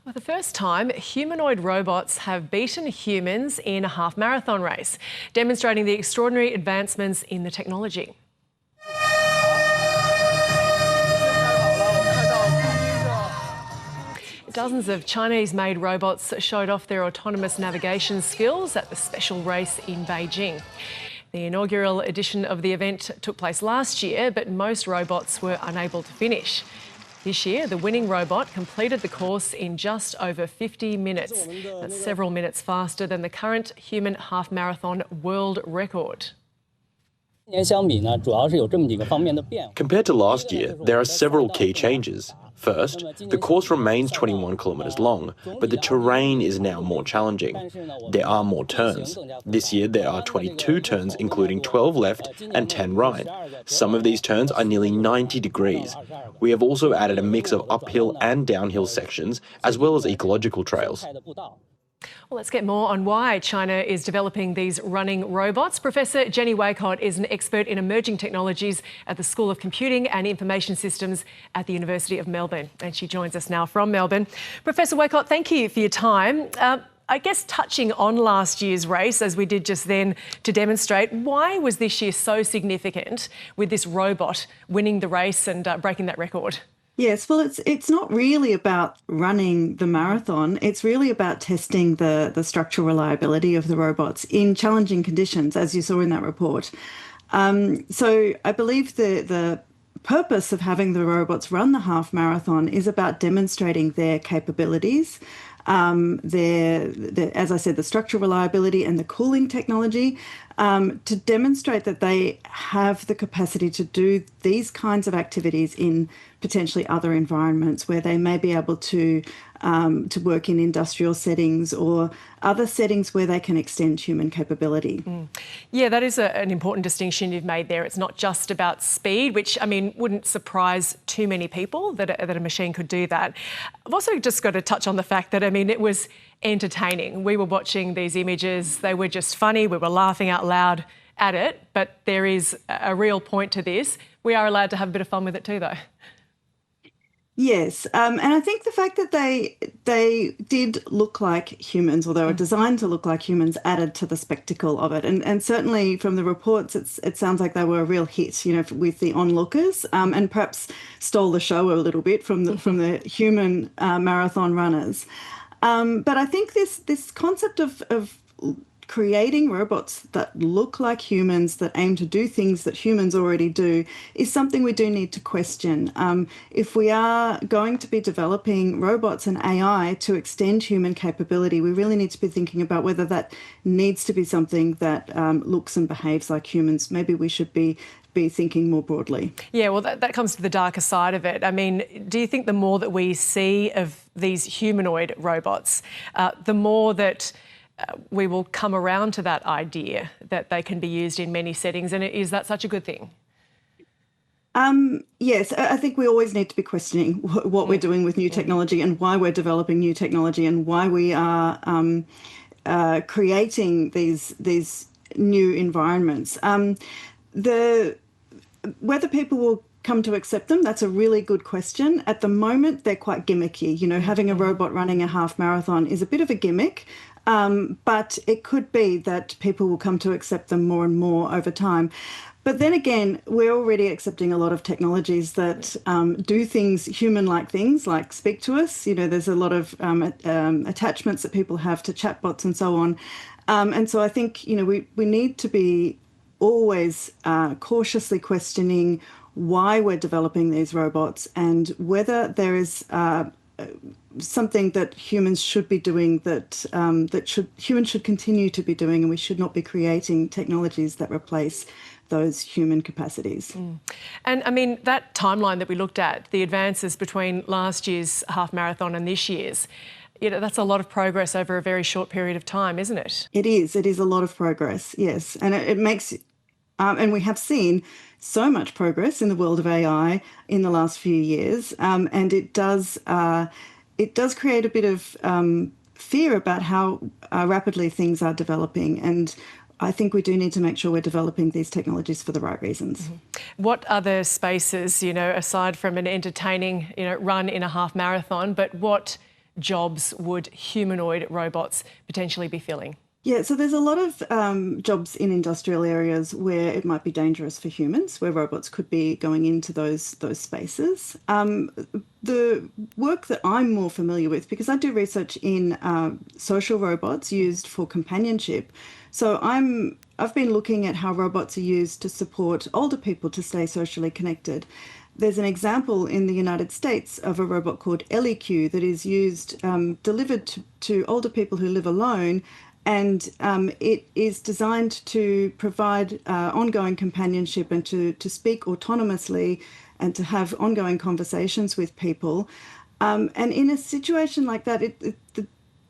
For the first time, humanoid robots have beaten humans in a half marathon race, demonstrating the extraordinary advancements in the technology. Dozens of Chinese-made robots showed off their autonomous navigation skills at the special race in Beijing. The inaugural edition of the event took place last year, but most robots were unable to finish. This year, the winning robot completed the course in just over 50 minutes. That's several minutes faster than the current human half-marathon world record. Compared to last year, there are several key changes. First, the course remains 21 kilometres long, but the terrain is now more challenging. There are more turns. This year there are 22 turns, including 12 left and 10 right. Some of these turns are nearly 90 degrees. We have also added a mix of uphill and downhill sections, as well as ecological trails. Well, let's get more on why China is developing these running robots. Professor Jenny Waycott is an expert in emerging technologies at the School of Computing and Information Systems at the University of Melbourne, and she joins us now from Melbourne. Professor Waycott, thank you for your time. I guess touching on last year's race, as we did just then, to demonstrate, why was this year so significant with this robot winning the race and breaking that record? Yes, well, it's not really about running the marathon. It's really about testing the structural reliability of the robots in challenging conditions, as you saw in that report. So I believe the purpose of having the robots run the half marathon is about demonstrating their capabilities, as I said, the structural reliability and the cooling technology, to demonstrate that they have the capacity to do these kinds of activities in potentially other environments where they may be able to work in industrial settings or other settings where they can extend human capability. Yeah, that is an important distinction you've made there. It's not just about speed, which, I mean, wouldn't surprise too many people that a machine could do that. I've also just got to touch on the fact that, I mean, it was entertaining. We were watching these images. They were just funny. We were laughing out loud at it, but there is a real point to this. We are allowed to have a bit of fun with it too, though. Yes, and I think the fact that they did look like humans, or they were designed to look like humans, added to the spectacle of it. And certainly from the reports, it sounds like they were a real hit, you know, with the onlookers, and perhaps stole the show a little bit from the human marathon runners. But I think this concept of creating robots that look like humans, that aim to do things that humans already do, is something we do need to question. If we are going to be developing robots and AI to extend human capability, we really need to be thinking about whether that needs to be something that looks and behaves like humans. Maybe we should be thinking more broadly. Yeah, well, that comes to the darker side of it. I mean, do you think the more that we see of these humanoid robots, the more that we will come around to that idea that they can be used in many settings? And is that such a good thing? Yes, I think we always need to be questioning what we're doing with new technology and why we're developing new technology and why we are creating these new environments. Whether people will come to accept them, that's a really good question. At the moment, they're quite gimmicky. You know, having a robot running a half marathon is a bit of a gimmick. But it could be that people will come to accept them more and more over time. But then again, we're already accepting a lot of technologies that do things, human-like things, like speak to us. You know, there's a lot of attachments that people have to chatbots and so on. And so I think, you know, we need to be always cautiously questioning why we're developing these robots and whether there is something that humans should be doing, that humans should continue to be doing, and we should not be creating technologies that replace those human capacities. And I mean, that timeline that we looked at, the advances between last year's half marathon and this year's, you know, that's a lot of progress over a very short period of time, isn't it? It is a lot of progress, yes. And it makes, and we have seen so much progress in the world of AI in the last few years, and it does create a bit of fear about how rapidly things are developing. And I think we do need to make sure we're developing these technologies for the right reasons. What other spaces, you know, aside from an entertaining, you know, run in a half marathon, but what jobs would humanoid robots potentially be filling? Yeah, so there's a lot of jobs in industrial areas where it might be dangerous for humans, where robots could be going into those spaces. The work that I'm more familiar with, because I do research in social robots used for companionship, so I've been looking at how robots are used to support older people to stay socially connected. There's an example in the United States of a robot called LEQ that is used, delivered to older people who live alone, and it is designed to provide ongoing companionship and to speak autonomously and to have ongoing conversations with people. And in a situation like that,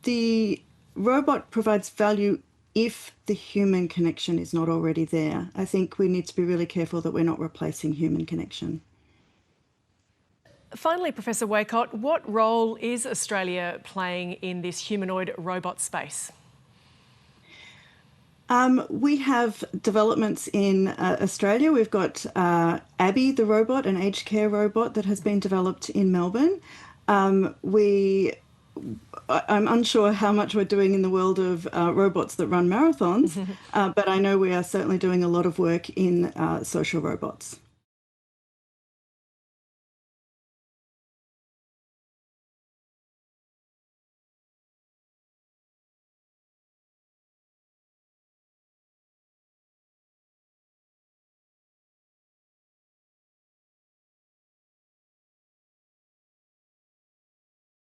the robot provides value if the human connection is not already there. I think we need to be really careful that we're not replacing human connection. Finally, Professor Waycott, what role is Australia playing in this humanoid robot space? We have developments in Australia. We've got Abby, the robot, an aged care robot that has been developed in Melbourne. I'm unsure how much we're doing in the world of robots that run marathons, but I know we are certainly doing a lot of work in social robots.